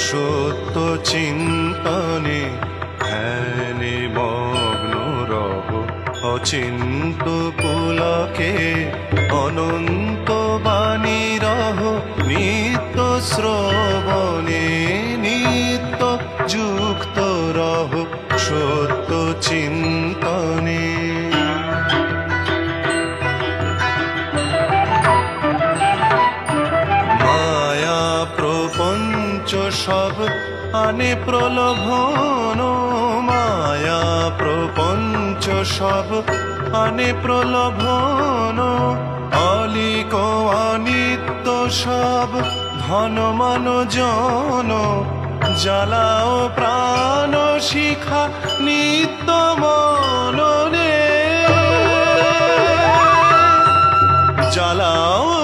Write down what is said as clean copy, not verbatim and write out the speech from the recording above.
সত্য চিন্তনে ধ্যানে মগ্ন রহ, অচিন্ত পুলকে অনন্ত বাণী রহ, নিত্য শ্রবণে নিত্য যুক্ত রহ সত্য চিন্তনে। মায়া প্রপঞ্চ সব আনে প্রলোভন, মায়া প্রপঞ্চ সব আনে প্রলোভন, অলিক অনিত্য সব ধন মান জন, জ্বালাও প্রাণ শিখা নিত্য মননে, জ্বালাও